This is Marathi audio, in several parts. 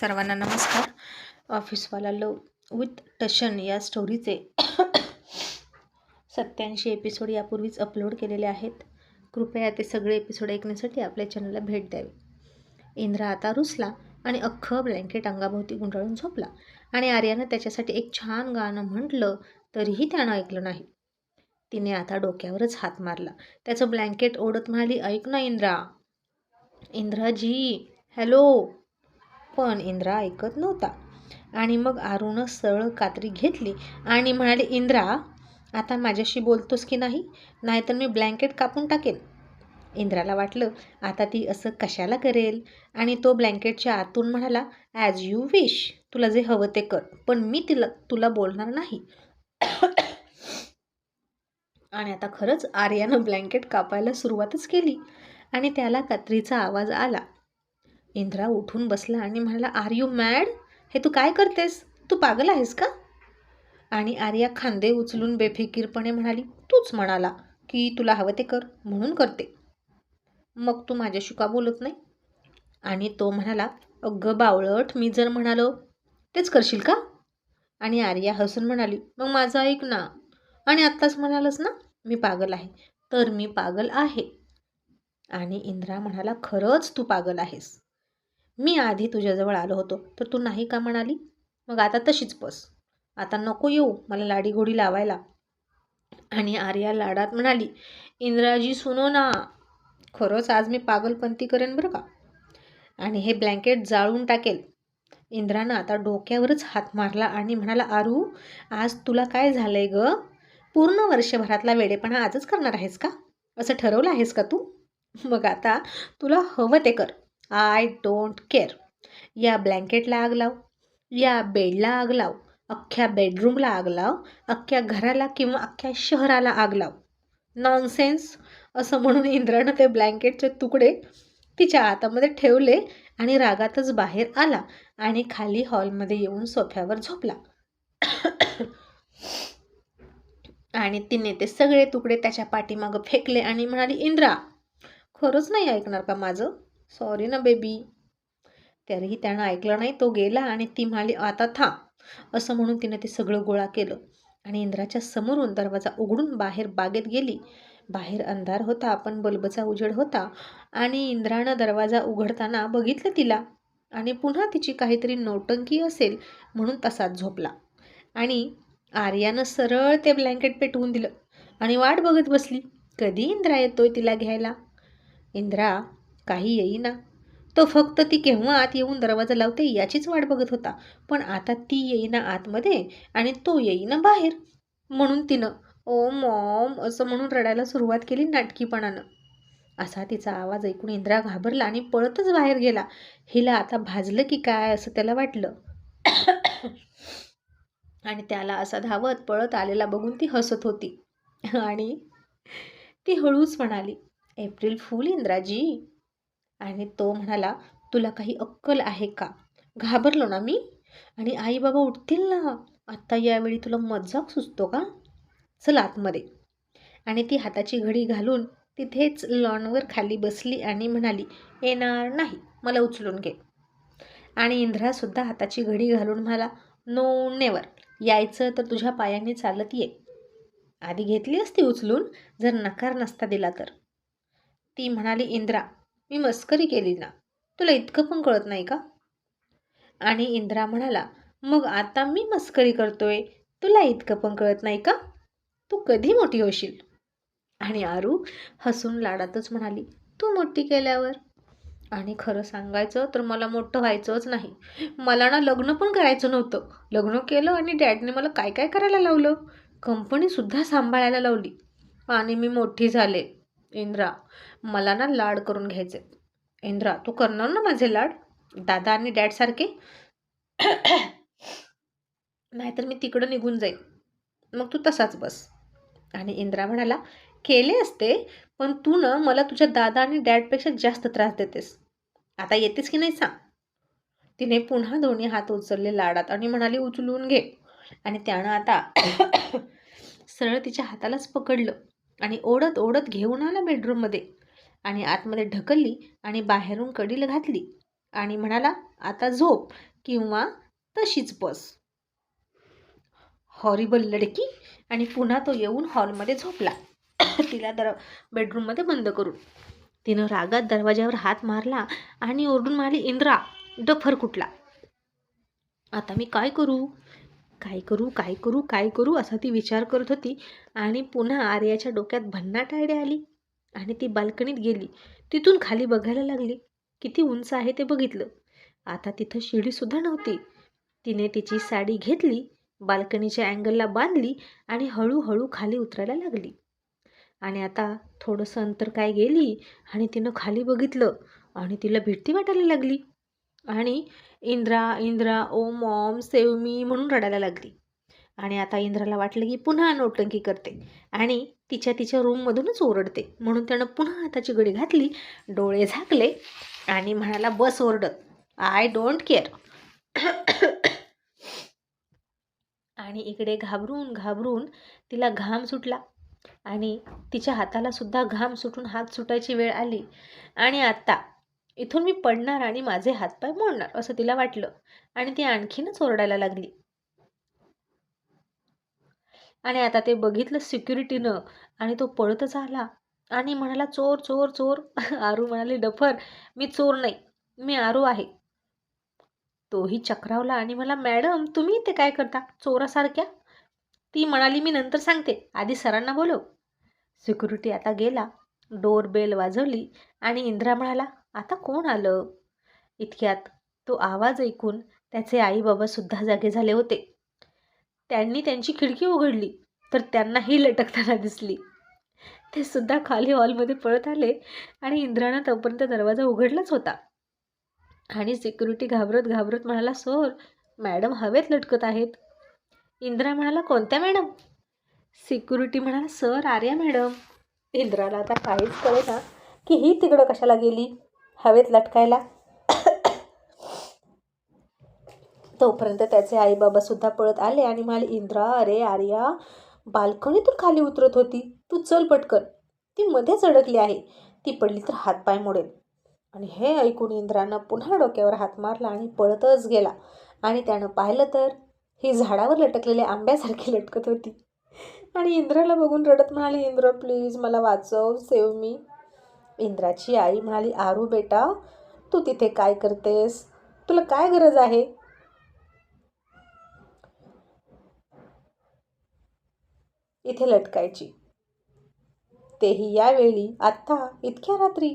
सर्वांना नमस्कार. ऑफिसवाला लव विथ टशन या स्टोरीचे 87 एपिसोड यापूर्वीच अपलोड केलेले आहेत. कृपया ते सगळे एपिसोड ऐकण्यासाठी आपल्या चॅनलला भेट द्यावी. इंद्रा आता रुसला आणि अख्खं ब्लँकेट अंगाभोवती गुंडाळून झोपला आणि आर्यानं त्याच्यासाठी एक छान गाणं म्हटलं तरीही त्यानं ऐकलं नाही. तिने आता डोक्यावरच हात मारला. त्याचं ब्लँकेट ओढत म्हणाली, ऐक ना इंद्रा. इंद्राजी, हॅलो. पण इंद्रा ऐकत नव्हता. आणि मग आरूनं सरळ कात्री घेतली आणि म्हणाली, इंद्रा, आता माझ्याशी बोलतोस की नाही, नाहीतर मी ब्लँकेट कापून टाकेन. इंद्राला वाटलं आता ती असं कशाला करेल आणि तो ब्लँकेटच्या आतून म्हणाला, ॲज यू विश, तुला जे हवं ते कर, पण मी तुला बोलणार नाही. आणि आता खरंच आर्यानं ब्लँकेट कापायला सुरुवातच केली आणि त्याला कात्रीचा आवाज आला. इंद्रा उठून बसला आणि म्हणाला, आर यू मॅड? हे तू काय करतेस? तू पागल आहेस का? आणि आर्या खांदे उचलून बेफिकीरपणे म्हणाली, तूच म्हणाला की तुला हवं ते कर, म्हणून करते. मग तू माझ्याशी का बोलत नाही? आणि तो म्हणाला, अगं बावळट, मी जर म्हणालो तेच करशील का? आणि आर्या हसून म्हणाली, मग माझं ऐक ना. आणि आत्ताच म्हणालस ना मी पागल आहे, तर मी पागल आहे. आणि इंद्रा म्हणाला, खरंच तू पागल आहेस. मी आधी तुझ्याजवळ आलो होतो तर तू नाही का म्हणाली? मग आता तशीच बस. आता नको येऊ मला लाडीगोडी लावायला. आणि आर्या लाडात म्हणाली, इंद्राजी सुनो ना, खरंच आज मी पागलपंती करेन बरं का, आणि हे ब्लँकेट जाळून टाकेल. इंद्रानं आता डोक्यावरच हात मारला आणि म्हणाला, आरू, आज तुला काय झालंय ग? पूर्ण वर्षभरातला वेडेपणा आजच करणार आहेस का? असं ठरवलं आहेस का तू? मग आता तुला हवं ते कर. I don't care. या ब्लँकेटला आग लाव, या बेडला आग लाव, अख्ख्या बेडरूमला आग लाव, अख्ख्या घराला किंवा अख्ख्या शहराला आग लाव. नॉनसेन्स. असं म्हणून इंद्रानं ते ब्लँकेटचे तुकडे तिच्या हातामध्ये ठेवले आणि रागातच बाहेर आला आणि खाली हॉलमध्ये येऊन सोफ्यावर झोपला. आणि तिने ते सगळे तुकडे त्याच्या पाठीमागं फेकले आणि म्हणाली, इंद्रा, खरंच नाही ऐकणार का माझं? सॉरी ना बेबी. तरीही त्यानं ऐकलं नाही. तो गेला आणि ती म्हणाली, आता थांब. असं म्हणून तिने ते सगळं गोळा केलं आणि इंद्राच्या समोरून दरवाजा उघडून बाहेर बागेत गेली. बाहेर अंधार होता, पण बल्बचा उजेड होता आणि इंद्रानं दरवाजा उघडताना बघितलं तिला आणि पुन्हा तिची काहीतरी नौटंकी असेल म्हणून तसाच झोपला. आणि आर्यानं सरळ ते ब्लँकेट पेटवून दिलं आणि वाट बघत बसली, कधी इंद्रा येतोय तिला घ्यायला. इंद्रा काही येईना. तो फक्त ती केव्हा आत येऊन दरवाजा लावते याचीच वाट बघत होता. पण आता ती येईना आतमध्ये आणि तो येईना बाहेर. म्हणून तिनं ओ मॉम असं म्हणून रडायला सुरुवात केली नाटकीपणानं. असा तिचा आवाज ऐकून इंद्रा घाबरला आणि पळतच बाहेर गेला. हिला आता भाजलं की काय असं त्याला वाटलं. आणि त्याला असा धावत पळत आलेला बघून ती हसत होती. आणि ती हळूच म्हणाली, एप्रिल फूल इंद्राजी. आणि तो म्हणाला, तुला काही अक्कल आहे का? घाबरलो ना मी, आणि आई बाबा उठतील ना. आत्ता यावेळी तुला मजाक सुचतो का? चल आतमध्ये. आणि ती हाताची घडी घालून तिथेच लॉनवर खाली बसली आणि म्हणाली, येणार नाही, मला उचलून घे. आणि इंद्रासुद्धा हाताची घडी घालून म्हणाला, नो नेवर, यायचं तर तुझ्या पायाने चालत ये. आधी घेतली असती उचलून जर नकार नसता दिला तर. ती म्हणाली, इंद्रा, मी मस्करी केली ना, तुला इतकं पण कळत नाही का? आणि इंद्रा म्हणाला, मग आता मी मस्करी करतोय, तुला इतकं पण कळत नाही का? तू कधी मोठी होशील? आणि आरू हसून लाडातच म्हणाली, तू मोठी केल्यावर. आणि खरं सांगायचं तर मला मोठं व्हायचंच नाही. मला ना लग्न पण करायचं नव्हतं. लग्न केलं आणि डॅडने मला काय काय करायला लावलं. कंपनीसुद्धा सांभाळायला लावली आणि मी मोठी झाले. इंद्रा, मला ना लाड करून घ्यायचे. इंद्रा, तू करणार ना माझे लाड, दादा आणि डॅडसारखे? नाहीतर मी तिकडं निघून जाईल, मग तू तसाच बस. आणि इंद्रा म्हणाला, केले असते, पण तू ना मला तुझ्या दादा आणि डॅडपेक्षा जास्त त्रास देतेस. आता येतेस की नाही सांग. तिने पुन्हा दोन्ही हात उचलले लाडात आणि म्हणाली, उचलून घे. आणि त्यानं आता सरळ तिच्या हातालाच पकडलं आणि ओढत ओढत घेऊन आला बेडरूममध्ये आणि आतमध्ये ढकलली आणि बाहेरून कडीला घातली आणि म्हणाला, आता झोप, किंवा तशीच बस. हॉरिबल लडकी. आणि पुन्हा तो येऊन हॉलमध्ये झोपला. तिला बेडरूममध्ये बंद करून. तिनं रागात दरवाजावर हात मारला आणि ओरडून म्हणाली, इंद्रा, डफर कुठला. आता मी काय करू, काय करू, काय करू, काय करू असा ती विचार करत होती. आणि पुन्हा आर्याच्या डोक्यात भन्नाट आयडिया आली आणि ती बाल्कनीत गेली. तिथून खाली बघायला लागली. किती उंच आहे ते बघितलं. आता तिथं शिडीसुद्धा नव्हती. तिने तिची साडी घेतली, बाल्कनीच्या अँगलला बांधली आणि हळूहळू खाली उतरायला लागली. आणि आता थोडंसं अंतर काय गेली आणि तिनं खाली बघितलं आणि तिला भीती वाटायला लागली. आणि इंद्रा, इंद्रा, ओ मॉम सेव्ह मी म्हणून रडायला लागली. आणि आता इंद्राला वाटलं की पुन्हा नौटंकी करते आणि तिच्या रूममधूनच ओरडते. म्हणून त्यानं पुन्हा हाताची घडी घातली, डोळे झाकले आणि म्हणाला बस ओरडत, आय डोंट केअर. आणि इकडे घाबरून घाबरून तिला घाम सुटला आणि तिच्या हाताला सुद्धा घाम सुटून हात सुटायची वेळ आली. आणि आता इथून मी पडणार आणि माझे हातपाय मोडणार असं तिला वाटलं. आणि ती आणखीनच ओरडायला लागली. आणि आता ते बघितलं सिक्युरिटीनं आणि तो पळतच आला आणि म्हणाला, चोर चोर चोर. आरू म्हणाली, डफर, मी चोर नाही, मी आरू आहे. तोही चक्रावला आणि मला, मॅडम तुम्ही इथे काय करता चोरासारख्या. ती म्हणाली, मी नंतर सांगते, आधी सरांना बोलव. सिक्युरिटी आता गेला. डोर बेल वाजवली आणि इंद्रा म्हणाला, आता कोण आलं. इतक्यात तो आवाज ऐकून त्याचे आई बाबासुद्धा जागे झाले होते. त्यांनी त्यांची खिडकी उघडली तर त्यांनाही लटकताना दिसली. ते सुद्धा खाली हॉलमध्ये पळत आले आणि इंद्रानं तोपर्यंत दरवाजा उघडलाच होता. आणि सिक्युरिटी घाबरत घाबरत म्हणाला, सर, मॅडम हवेत लटकत आहेत. इंद्रा म्हणाला, कोणत्या मॅडम. सिक्युरिटी म्हणाला, सर, आर्या मॅडम. इंद्राला आता काहीच कळेना की ही तिकडं कशाला गेली हवेत लटकायला. तोपर्यंत त्याचे आई बाबा सुद्धा पळत आले आणि म्हणाले, इंद्रा, अरे आर्या बाल्कनीतून खाली उतरत होती, तू चल पटकन, ती मध्येच अडकली आहे, ती पडली तर हातपाय मोडेल. आणि हे ऐकून इंद्रानं पुन्हा डोक्यावर हात मारला आणि पळतच गेला. आणि त्यानं पाहिलं तर ही झाडावर लटकलेल्या आंब्यासारखी लटकत होती. आणि इंद्राला बघून रडत म्हणाली, इंद्र प्लीज मला वाचव, सेव्ह मी. इंद्राची आई म्हणाली, आरू बेटा, तू तिथे काय करतेस, तुला काय गरज आहे. इथे लटकायची, तेही यावेळी, आत्ता, इतक्या रात्री.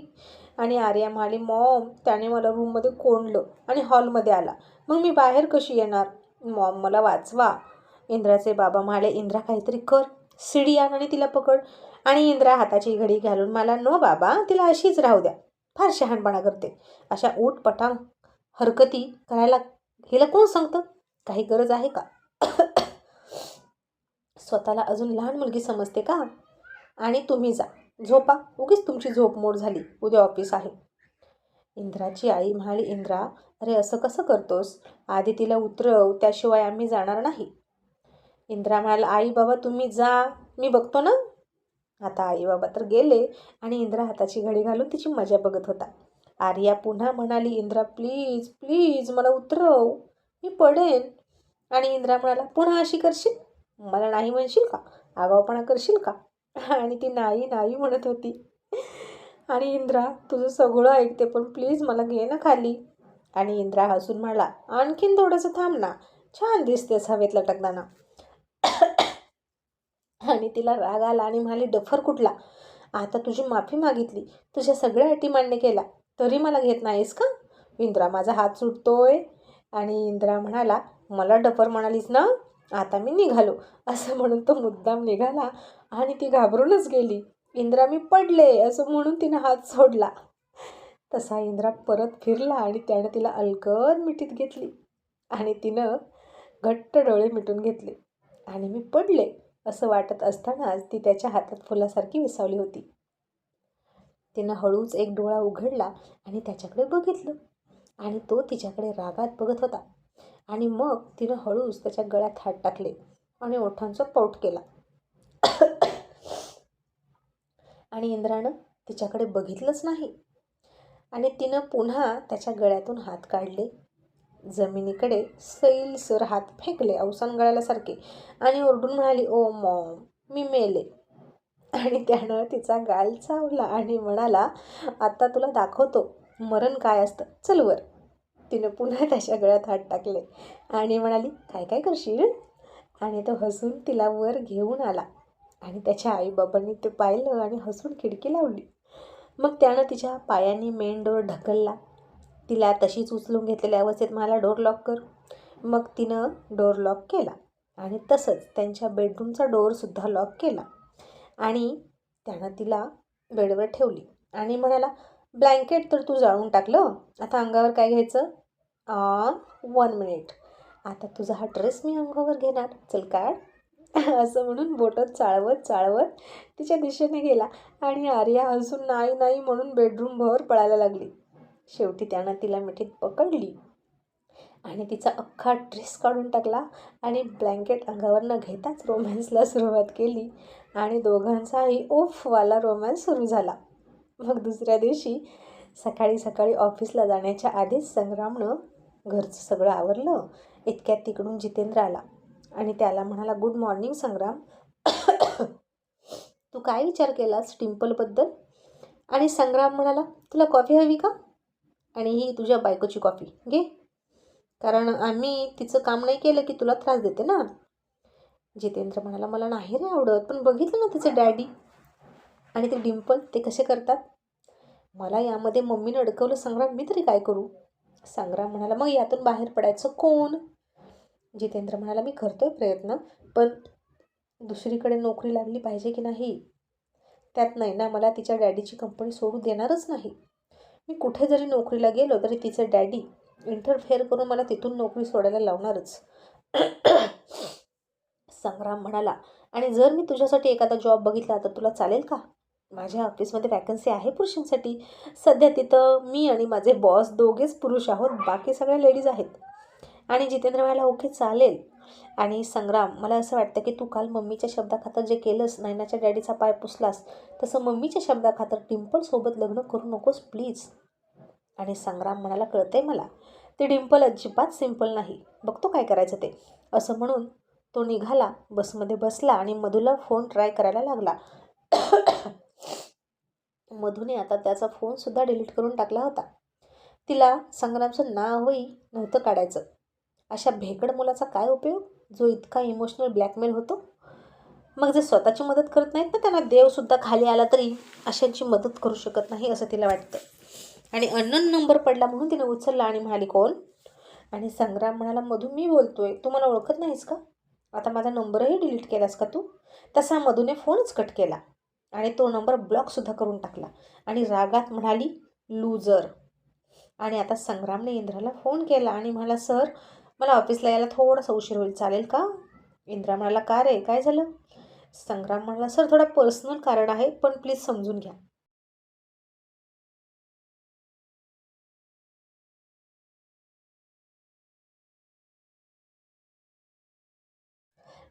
आणि आर्या म्हणाली, मॉम, त्याने मला रूममध्ये कोंडलं आणि हॉलमध्ये आला, मग मी बाहेर कशी येणार, मॉम मला वाचवा. इंद्राचे बाबा म्हणाले, इंद्रा काहीतरी कर, शिडी आण आणि तिला पकड. आणि इंद्रा हाताची घडी घालून मला, नो बाबा, तिला अशीच राहू द्या, फार शहाणपणा करते, अशा ऊटपटांग हरकती करायला हिला कोण सांगतं, काही गरज आहे का. स्वतःला अजून लहान मुलगी समजते का. आणि तुम्ही जा झोपा, उगीच तुमची झोप मोड झाली, उद्या ऑफिस आहे. इंद्राची आई म्हणाली, इंद्रा, अरे असं कसं करतोस, आधी तिला उतरव, त्याशिवाय आम्ही जाणार नाही. इंद्रा म्हणाला, आई बाबा तुम्ही जा, मी बघतो ना. आता आई बाबा तर गेले आणि इंद्रा हाताची घडी घालून तिची मजा बघत होता. आर्या पुन्हा म्हणाली, इंद्रा प्लीज प्लीज मला उतरव, मी पडेन. आणि इंद्रा म्हणाला, पुन्हा अशी करशील, मला नाही म्हणशील का, आगाऊपणा करशील का. आणि ती नाही नाही म्हणत होती. आणि इंद्रा, तुझं सगळं ऐकते, पण प्लीज मला घे ना खाली. आणि इंद्रा हसून म्हणाला, आणखीन थोडंसं थांब ना, छान दिसतेस हवेत लटकताना. आणि तिला राग आला आणि म्हणाली, डफर कुठला, आता तुझी माफी मागितली, तुझ्या सगळ्या अटी मान्य केला, तरी मला घेत नाहीस का. इंद्रा, माझा हात सुटतोय. आणि इंद्रा म्हणाला, मला डफर म्हणालीस ना, आता मी निघालो. असं म्हणून तो मुद्दाम निघाला आणि ती घाबरूनच गेली. इंद्रा, मी पडले असं म्हणून तिनं हात सोडला. तसा इंद्रा परत फिरला आणि त्यानं तिला अलगद मिठीत घेतली आणि तिनं घट्ट डोळे मिटून घेतले. आणि मी पडले असं वाटत असतानाच ती त्याच्या हातात फुलासारखी विसावली होती. तिनं हळूच एक डोळा उघडला आणि त्याच्याकडे बघितलं आणि तो तिच्याकडे रागात बघत होता. आणि मग तिनं हळूच त्याच्या गळ्यात हात टाकले आणि ओठांचा पौट केला. आणि इंद्रानं तिच्याकडे बघितलंच नाही. आणि तिनं पुन्हा त्याच्या गळ्यातून हात काढले, जमिनीकडे सैलसर हात फेकले अवसान गळाल्यासारखे आणि ओरडून म्हणाली, ओ मॉम, मी मेले. आणि त्यानं तिचा गाल चावला आणि म्हणाला, आता तुला दाखवतो मरण काय असतं, चल वर. तिने पुन्हा त्याच्या गळ्यात हात टाकले आणि म्हणाली, काय काय करशील. आणि तो हसून तिला वर घेऊन आला आणि त्याच्या आईबाबांनी ते पाहिलं आणि हसून खिडकी लावली. मग त्यानं तिच्या पायाने मेन डोर ढकलला. तिला तशीच उचलून घेतलेल्या अवस्थेत म्हणाला, डोर लॉक कर. मग तिनं डोर लॉक केला आणि तसंच त्यांच्या बेडरूमचा डोअरसुद्धा लॉक केला. आणि त्यानं तिला बेडवर ठेवली आणि म्हणाला, ब्लँकेट तर तू जाळून टाकलं, आता अंगावर काय घ्यायचं. 1 मिनिट, आता तुझा हा ड्रेस मी अंगावर घेणार, चल काढ. असं म्हणून बोटं चाळवत चाळवत तिच्या दिशेने गेला आणि आर्या हसून नाही नाही म्हणून बेडरूमभर पळायला लागली. शेवटी त्यानं तिला मिठीत पकडली आणि तिचा अख्खा ड्रेस काढून टाकला आणि ब्लँकेट अंगावर न घेताच रोमॅन्सला सुरुवात केली आणि दोघांचाही ओफवाला रोमॅन्स सुरू झाला. मग दुसऱ्या दिवशी सकाळी सकाळी ऑफिसला जाण्याच्या आधीच संग्रामनं घरचं सगळं आवरलं. इतक्यात तिकडून जितेंद्र आला आणि त्याला म्हणाला, गुड मॉर्निंग संग्राम. तू काय विचार केलास टिम्पलबद्दल. आणि संग्राम म्हणाला, तुला कॉफी हवी का. आणि ही तुझ्या बायकोची कॉफी घे, कारण आम्ही तिचं काम नाही केलं की तुला त्रास देते ना. जितेंद्र म्हणाला, मला नाही रे आवडत, पण बघितलं ना तिचे डॅडी आणि ते डिम्पल ते कसे करतात. मला यामध्ये मम्मीनं अडकवलं संग्राम, मी तरी काय करू. संग्राम म्हणाला, मग यातून बाहेर पडायचं कोण. जितेंद्र म्हणाला, मी करतोय प्रयत्न, पण दुसरीकडे नोकरी लागली पाहिजे की नाही. त्यात नाही ना, मला तिच्या डॅडीची कंपनी सोडू देणारच नाही. मी कुठे जरी नोकरीला गेलो तरी तिचे डॅडी इंटरफेअर करून मला तिथून नोकरी सोडायला लावणारच. संग्राम म्हणाला, आणि जर मी तुझ्यासाठी एखादा जॉब बघितला तर तुला चालेल का. माझ्या ऑफिसमध्ये वॅकन्सी आहे पुरुषांसाठी. सध्या तिथं मी आणि माझे बॉस दोघेच पुरुष आहोत, बाकी सगळ्या लेडीज आहेत. आणि जितेंद्र म्हणाला, ओके चालेल. आणि संग्राम, मला असं वाटतं की तू काल मम्मीच्या शब्दाखातर जे केलंस, नैनाच्या डॅडीचा पाय पुसलास, तसं मम्मीच्या शब्दाखातर डिम्पलसोबत लग्न करू नकोस प्लीज. आणि संग्राम म्हणाला, कळतंय मला, ते डिम्पल अजिबात सिम्पल नाही, बघतो काय करायचं ते. असं म्हणून तो निघाला, बसमध्ये बसला आणि मधूला फोन ट्राय करायला लागला. मधूने आता त्याचा फोनसुद्धा डिलीट करून टाकला होता. तिला संग्रामचं नावही नव्हतं काढायचं. अशा भेकड मुलाचा काय उपयोग, जो इतका इमोशनल ब्लॅकमेल होतो. मग जे स्वतःची मदत करत नाहीत ना, त्यांना देवसुद्धा खाली आला तरी अशांची मदत करू शकत नाही, असं तिला वाटतं. आणि अननोन नंबर पडला म्हणून तिने उचलला आणि म्हणाली, कोण. आणि संग्राम म्हणाला, मधू मी बोलतोय, तू मला ओळखत नाहीस का. आता माझा नंबरही डिलीट केलास का तू. तसा मधूने फोनच कट केला आणि तो नंबर ब्लॉकसुद्धा करून टाकला आणि रागात म्हणाली, लूजर. आणि आता संग्रामने इंद्राला फोन केला आणि म्हणाला, सर मला ऑफिसला यायला थोडासा उशीर होईल, चालेल का. इंद्रा म्हणाला, का रे, काय झालं. संग्राम म्हणाला, सर थोडा पर्सनल कारण आहे, पण प्लीज समजून घ्या.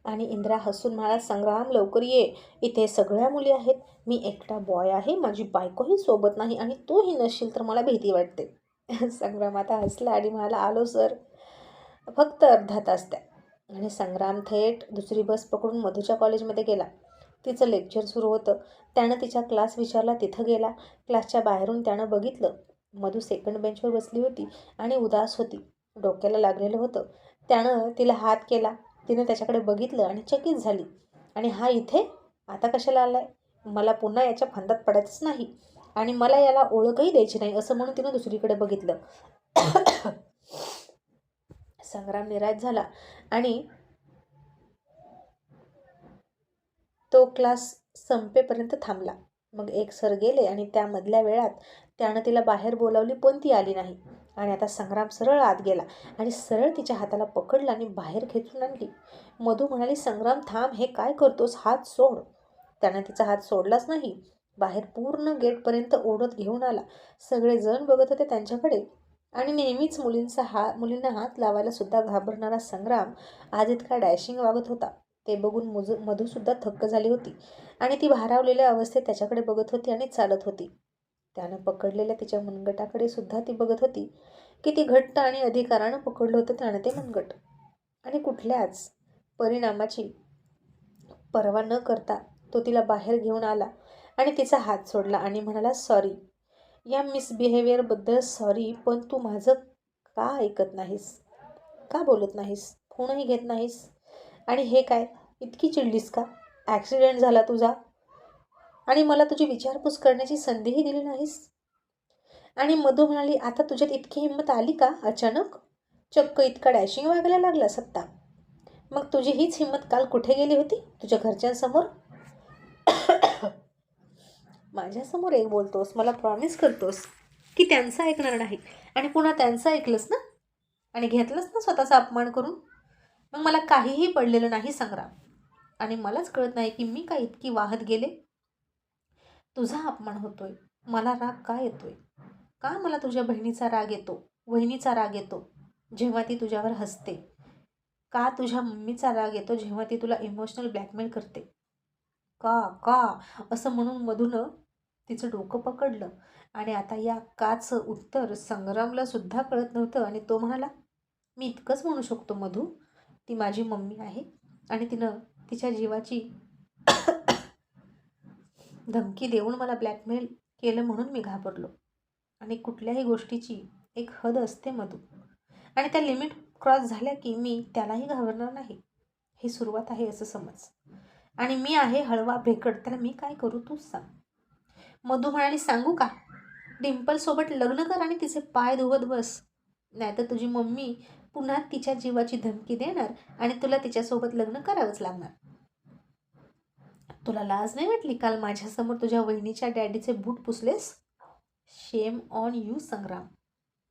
आणि इंद्रा हसून म्हणाला, संग्राम लवकर ये, इथे सगळ्या मुली आहेत, मी एकटा बॉय आहे, माझी बायकोही सोबत नाही आणि तूही नसशील तर मला भीती वाटते. संग्राम आता हसला आणि म्हणाला, आलो सर, फक्त अर्धा तास द्या. आणि संग्राम थेट दुसरी बस पकडून मधूच्या कॉलेजमध्ये गेला. तिचं लेक्चर सुरू होतं. त्यानं तिच्या क्लास विचारला, तिथं गेला. क्लासच्या बाहेरून त्यानं बघितलं, मधू सेकंड बेंचवर बसली होती आणि उदास होती, डोक्याला लागलेलं होतं. त्यानं तिला हात केला. तिनं त्याच्याकडे बघितलं आणि चकित झाली. आणि हा इथे आता कशाला आलाय, मला पुन्हा याच्या फंदात पडायचंच नाही आणि मला याला ओळखही द्यायची नाही, असं म्हणून तिनं दुसरीकडे बघितलं. संग्राम निराश झाला आणि तो क्लास संपेपर्यंत थांबला. मग एक सर गेले आणि त्यामधल्या वेळात त्यानं तिला बाहेर बोलावली, पण ती आली नाही. आणि आता संग्राम सरळ आत गेला आणि सरळ तिच्या हाताला पकडलं आणि बाहेर खेचून आणली. मधू म्हणाली, संग्राम थांब, हे काय करतोस, हात सोड. त्यानं तिचा हात सोडलाच नाही. बाहेर पूर्ण गेटपर्यंत ओढत घेऊन आला. सगळेजण बघत होते त्यांच्याकडे. आणि नेहमीच मुलींना हात लावायला सुद्धा घाबरणारा संग्राम आज इतका डॅशिंग वागत होता. ते बघून मधूसुद्धा थक्क झाली होती आणि ती भारावलेल्या अवस्थेत त्याच्याकडे बघत होती आणि चालत होती. त्यानं पकडलेल्या तिच्या मनगटाकडे सुद्धा ती बघत होती. किती घट्ट आणि अधिकारानं पकडलं होतं त्यानं ते मनगट. आणि कुठल्याच परिणामाची पर्वा न करता तो तिला बाहेर घेऊन आला आणि तिचा हात सोडला आणि म्हणाला, सॉरी, या मिसबिहेवियरबद्दल सॉरी, पण तू माझं का ऐकत नाहीस? का बोलत नाहीस? फोनही घेत नाहीस? आणि हे काय, इतकी चिडलीस का? ॲक्सिडेंट झाला तुझा आणि मला तुझी विचारपूस करण्याची संधीही दिली नाहीस? आणि मधू म्हणाली, आता तुझ्यात इतकी हिंमत आली का अचानक? चक्क इतका डॅशिंग वागायला लागला सत्ता. मग तुझी हीच हिंमत काल कुठे गेली होती? तुझ्या घरच्यांसमोर? माझ्यासमोर एक बोलतोस, मला प्रॉमिस करतोस की त्यांचं ऐकणार नाही, आणि पुन्हा त्यांचं ऐकलंस ना आणि घेतलंस ना स्वतःचा अपमान करून. मग मला काहीही पडलेलं नाही संग्राम, आणि मलाच कळत नाही की मी काय इतकी वाहत गेले. तुझा अपमान होतोय, मला राग का येतोय? का मला तुझ्या बहिणीचा राग येतो, वहिनीचा राग येतो जेव्हा ती तुझ्यावर हसते? का तुझ्या मम्मीचा राग येतो जेव्हा ती तुला इमोशनल ब्लॅकमेल करते? का का असं म्हणून मधूनं तिचं डोकं पकडलं. आणि आता या काचं उत्तर संग्रामला सुद्धा कळत नव्हतं. आणि तो म्हणाला, मी इतकंच म्हणू शकतो मधू, ती माझी मम्मी आहे आणि तिनं तिच्या जीवाची धमकी देऊन मला ब्लॅकमेल केलं म्हणून मी घाबरलो. आणि कुठल्याही गोष्टीची एक हद असते मधू, आणि त्या लिमिट क्रॉस झाल्या की मी त्यालाही घाबरणार नाही. ही सुरुवात आहे असं समज. आणि मी आहे हळवा भेकड, त्याला मी काय करू तूच सांग. मधू म्हणाली, सांगू का? डिम्पलसोबत लग्न कर आणि तिचे पाय धुवत बस. नाहीतर तुझी मम्मी पुन्हा तिच्या जीवाची धमकी देणार आणि तुला तिच्यासोबत लग्न करावंच लागणार. तुला लाज नाही वाटली काल माझ्यासमोर तुझ्या वहिनीच्या डॅडीचे बूट पुसलेस? शेम ऑन यू संग्राम.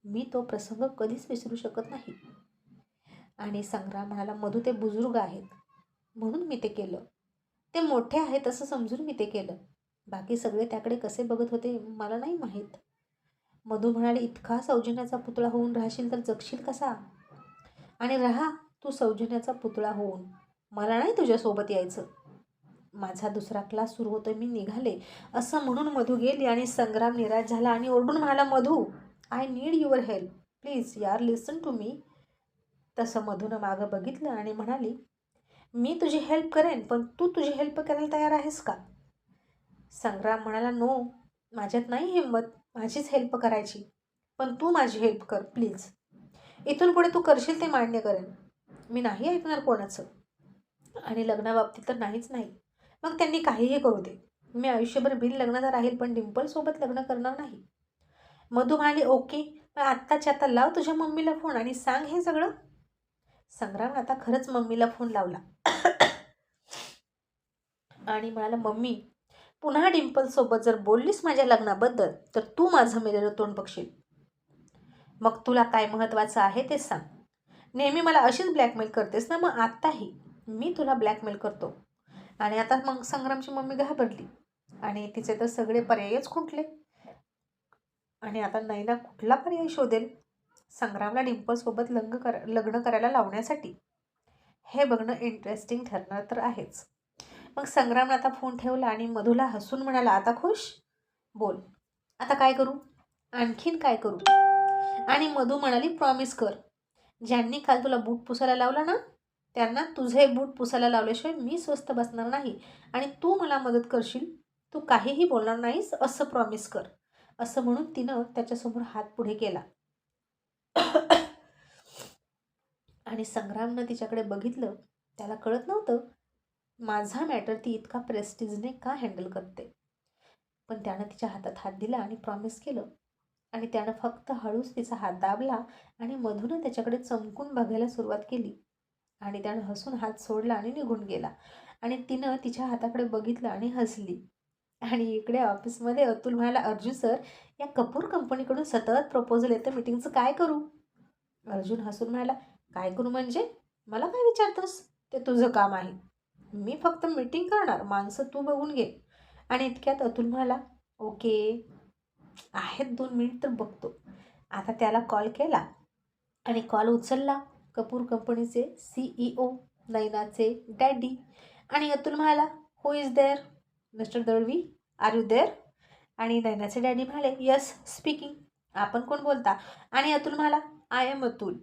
मी तो प्रसंग कधीच विसरू शकत नाही. आणि संग्राम म्हणाला, मधू ते बुजुर्ग आहेत म्हणून मी ते केलं, ते मोठे आहेत असं समजून मी ते केलं. बाकी सगळे त्याकडे कसे बघत होते मला नाही माहीत. मधू म्हणाले, इतका सौजन्याचा पुतळा होऊन राहशील तर जगशील कसा? आणि राहा तू सौजन्याचा पुतळा होऊन, मला नाही तुझ्यासोबत यायचं. माझा दुसरा क्लास सुरू होतोय, मी निघाले असं म्हणून मधू गेली. आणि संग्राम निराश झाला आणि ओरडून म्हणाला, Madhu, I need your help, please यार, लिसन टू मी. तसं मधूनं मागं बघितलं आणि म्हणाली, मी तुझी हेल्प करेन, पण तू तुझी हेल्प करायला तयार आहेस का? संग्राम म्हणाला, नो, माझ्यात नाही हिंमत माझीच हेल्प करायची, पण तू माझी हेल्प कर प्लीज. इथून पुढे तू करशील ते मान्य करेन, मी नाही ऐकणार कोणाचं. आणि लग्नाबाबतीत तर नाहीच नाही. मग त्यांनी काहीही करू दे, मी आयुष्यभर बिन लग्नाचा राहील, पण डिम्पलसोबत लग्न करणार नाही. मधू म्हणाली, ओके, मग आत्ताच्या आता लाव तुझ्या मम्मीला फोन आणि सांग हे सगळं. संग्राम आता खरंच मम्मीला फोन लावला आणि म्हणाला, मम्मी, पुन्हा डिम्पलसोबत जर बोललीस माझ्या लग्नाबद्दल तर तू माझं मेलेलं तोंड बघशील. मग तुला काय महत्त्वाचं आहे ते सांग. नेहमी मला अशीच ब्लॅकमेल करतेस ना, मग आत्ताही मी तुला ब्लॅकमेल करतो. आणि आता मग संग्रामची मम्मी घाबरली आणि तिचे तर सगळे पर्यायच खुंटले. आणि आता नैना कुठला पर्याय शोधेल संग्रामला डिम्पलसोबत लग्न करायला लावण्यासाठी? हे बघणं इंटरेस्टिंग ठरणार तर आहेच. मग संग्रामने आता फोन ठेवला आणि मधूला हसून म्हणाला, आता खुश? बोल, आता काय करू? आणखीन काय करू? आणि मधू म्हणाली, प्रॉमिस कर, ज्यांनी काल तुला बूट पुसायला लावला ना त्यांना तुझे बूट पुसायला लावल्याशिवाय मी स्वस्त बसणार नाही. आणि तू मला मदत करशील, तू काहीही बोलणार नाहीस असं प्रॉमिस कर. असं म्हणून तिनं त्याच्यासमोर हात पुढे केला. आणि संग्रामनं तिच्याकडे बघितलं. त्याला कळत नव्हतं माझा मॅटर ती इतका प्रेस्टिजने का हँडल करते. पण त्यानं तिच्या हातात हात दिला आणि प्रॉमिस केलं. आणि त्यानं फक्त हळूच तिचा हात दाबला आणि मधूनं त्याच्याकडे चमकून बघायला सुरुवात केली. आणि त्यानं हसून हात सोडला आणि निघून गेला. आणि तिनं तिच्या हाताकडे बघितलं आणि हसली. आणि इकडे ऑफिसमध्ये अतुल म्हणाला, अर्जुन सर, या कपूर कंपनीकडून सतत प्रपोजल येतं, मीटिंगचं काय करू? अर्जुन हसून म्हणाला, काय करू म्हणजे? मला काय विचारतोस? ते तुझं काम आहे, मी फक्त मीटिंग करणार, माणसं तू बघून घे. आणि इतक्यात अतुल म्हणाला, ओके, आहेत 2 मिनिट तर बघतो. आता त्याला कॉल केला आणि कॉल उचलला कपूर कंपनीचे CEO नैनाचे डॅडी. आणि अतुल म्हणाला, who is there? Mister Dalvi, are you there? आणि नैनाचे डॅडी म्हणाले, यस स्पीकिंग. आपण कोण बोलता? आणि अतुल म्हणाला, आय एम अतुल.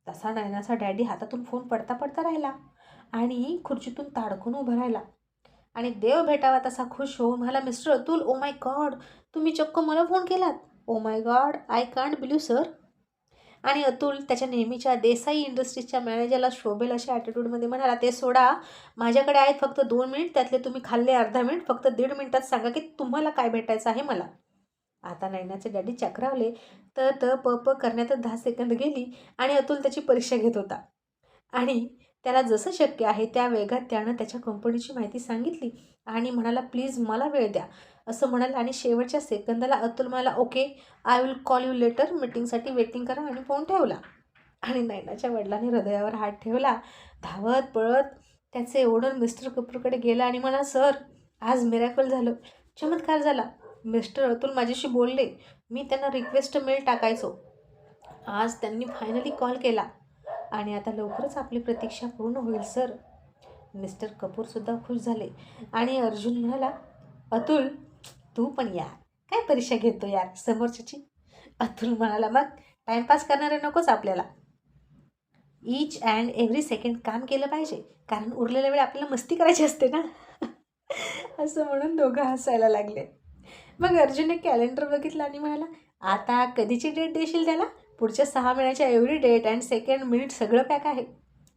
तसा नयनाचा डॅडी हातातून फोन पडता पडता राहिला आणि खुर्चीतून ताडकून उभा राहिला आणि देव भेटावा तसा खुश होऊन म्हणाला, mister Atul, oh my God, तुम्ही चक्क मला फोन केलात. Oh my God, I can't believe sir. आणि अतुल त्याच्या नेहमीच्या देसाई इंडस्ट्रीजच्या मॅनेजरला शोभेल अशा ॲटिट्यूडमध्ये म्हणाला, ते सोडा, माझ्याकडे आहेत फक्त 2 मिनिट, त्यातले तुम्ही खाल्ले अर्धा मिनिट. फक्त 1.5 मिनिटात सांगा की तुम्हाला काय भेटायचं आहे मला. आता नयनाचे डॅडी चक्रावले. तर प करण्यातच 10 सेकंद गेली आणि अतुल त्याची परीक्षा घेत होता आणि त्याला जसं शक्य आहे त्या वेगात त्यानं त्याच्या कंपनीची माहिती सांगितली आणि म्हणाला, प्लीज मला वेळ द्या असं म्हणाला. आणि शेवटच्या सेकंदाला अतुल म्हणाला, okay, I will call you later, मीटिंगसाठी वेटिंग करा, आणि फोन ठेवला. आणि नयनाच्या वडिलांनी हृदयावर हात ठेवला. धावत पळत त्याचे ओढून मिस्टर कपूरकडे गेला आणि म्हणाला, सर, आज मिरॅकल झालं, चमत्कार झाला. मिस्टर अतुल माझ्याशी बोलले. मी त्यांना रिक्वेस्ट मेल टाकायचो. आज त्यांनी फायनली कॉल केला आणि आता लवकरच आपली प्रतीक्षा पूर्ण होईल सर. मिस्टर कपूरसुद्धा खुश झाले आणि अर्जुन म्हणाला, अतुल, तू पण यार, काय परीक्षा घेतो यार समोरच्याची. अतुल म्हणाला, मग टाईमपास करणारे नकोच आपल्याला. ईच अँड एव्हरी सेकंड काम केलं पाहिजे, कारण उरलेल्या वेळ आपल्याला मस्ती करायची असते ना. असं म्हणून दोघं हसायला लागले. मग अर्जुनने कॅलेंडर बघितलं आणि म्हणाला, आता कधीची डेट देशील त्याला? पुढच्या 6 महिन्याच्या every date and second minute सगळं पॅक आहे.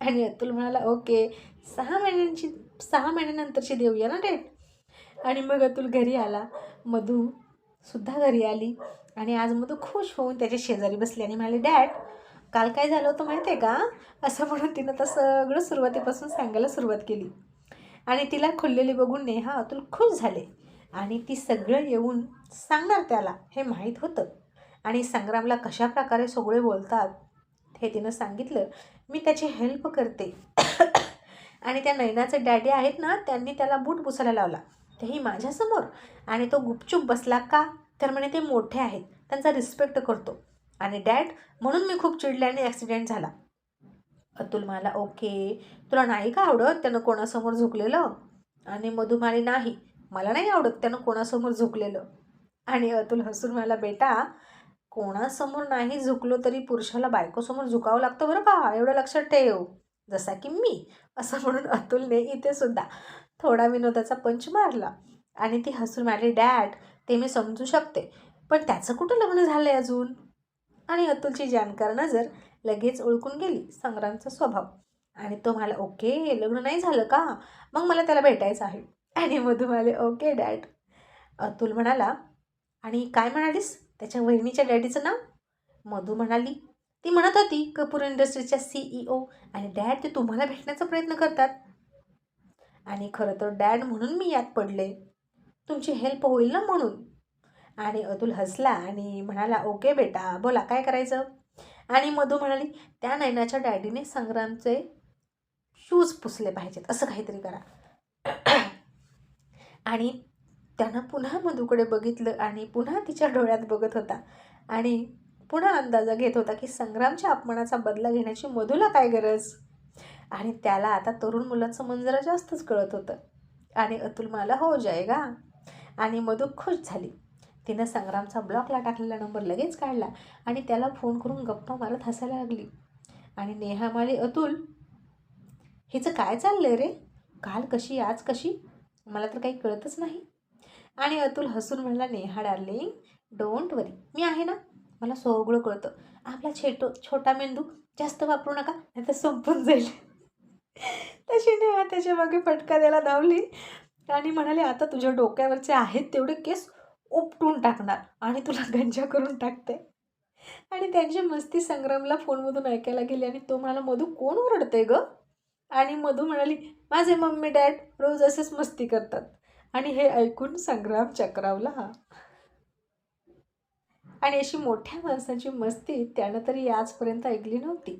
आणि अतुल म्हणाला, ओके, 6 महिन्यानंतरची देऊया ना डेट. आणि मग अतुल घरी आला. मधूसुद्धा घरी आली आणि आज मधू खुश होऊन त्याच्या शेजारी बसली आणि म्हणाले, डॅड, काल काय झालं होतं माहिती आहे का? असं म्हणून तिनं तर सगळं सुरुवातीपासून सांगायला सुरुवात केली. आणि तिला खुललेली बघून नेहा अतुल खुश झाले आणि ती सगळं येऊन सांगणार त्याला हे माहीत होतं. आणि संग्रामला कशाप्रकारे सगळे बोलतात हे तिनं सांगितलं. मी त्याची हेल्प करते. आणि त्या नयनाचे डॅडी आहेत ना, त्यांनी त्याला बूट पुसायला लावला, तेही माझ्यासमोर. आणि तो गुपचूप बसला का? तर म्हणे ते मोठे आहेत, त्यांचा रिस्पेक्ट करतो. आणि डॅड, म्हणून मी खूप चिडले आणि ॲक्सिडेंट झाला. अतुल म्हणाला, ओके, तुला नाही का आवडत त्यानं कोणासमोर झुकलेलं? आणि मधू म्हणाली, नाही, मला नाही आवडत त्यानं कोणासमोर झुकलेलं. आणि अतुल हसून म्हणाला, बेटा, कोणासमोर नाही झुकलो तरी पुरुषाला बायकोसमोर झुकावं लागतं बरं का, एवढं लक्षात ठेव, जसा की मी. असं म्हणून अतुलने इथे सुद्धा थोडा विनोदाचा पंच मारला. आणि ती हसून म्हणाली, डॅड, ते मी समजू शकते, पण त्याचं कुठं लग्न झालं आहे अजून? आणि अतुलची जाणकार नजर लगेच ओळखून गेली संग्रामचा स्वभाव. आणि तो म्हणाला, ओके, लग्न नाही झालं का? मग मला त्याला भेटायचं आहे. आणि मधू म्हणाले, ओके डॅड. अतुल म्हणाला, आणि काय म्हणालीस त्याच्या वहिनीच्या डॅडीचं नाव? मधू म्हणाली, ती म्हणत होती कपूर इंडस्ट्रीजच्या CEO. आणि डॅड, ते तुम्हाला भेटण्याचा प्रयत्न करतात. आणि खरं तर डॅड, म्हणून मी यात पडले, तुमची हेल्प होईल ना म्हणून. आणि अतुल हसला आणि म्हणाला, ओके बेटा, बोला काय करायचं? आणि मधू म्हणाली, त्या नयनाच्या डॅडीने संग्रामचे शूज पुसले पाहिजेत, असं काहीतरी करा. आणि त्यानं पुन्हा मधूकडे बघितलं आणि पुन्हा तिच्या डोळ्यात बघत होता आणि पुन्हा अंदाजा घेत होता की संग्रामच्या अपमानाचा बदला घेण्याची मधूला काय गरज. आणि त्याला आता तरुण मुलांचं मन जरा जास्तच कळत होतं. आणि अतुल म्हणाला, हो जाएगा. आणि मधू खुश झाली. तिनं संग्रामचा ब्लॉकला टाकलेला नंबर लगेच काढला आणि त्याला फोन करून गप्पा मारत हसायला लागली. आणि नेहा म्हणाली, अतुल, हिचं काय चाललंय रे? काल कशी आज कशी, मला तर काही कळतच नाही. आणि अतुल हसून म्हणाला, नेहा डार्लिंग, डोंट वरी, मी आहे ना, मला सगळं कळतं. आपला छोटा मेंदू जास्त वापरू नका, नाही तर संपून जाईल. तशी नेहा त्याच्या मागे फटका द्यायला धावली आणि म्हणाले, आता तुझ्या डोक्यावरचे आहेत तेवढे केस उपटून टाकणार आणि तुला गंजा करून टाकते. आणि त्यांची मस्ती संग्रामला फोनमधून ऐकायला गेली आणि तो म्हणाला, मधू, कोण ओरडते ग? आणि मधू म्हणाली, माझे मम्मी डॅड रोज असेच मस्ती करतात. आणि हे ऐकून संग्राम चक्रावला. आणि अशी मोठ्या माणसाची मस्ती त्यानं तरी आजपर्यंत ऐकली नव्हती.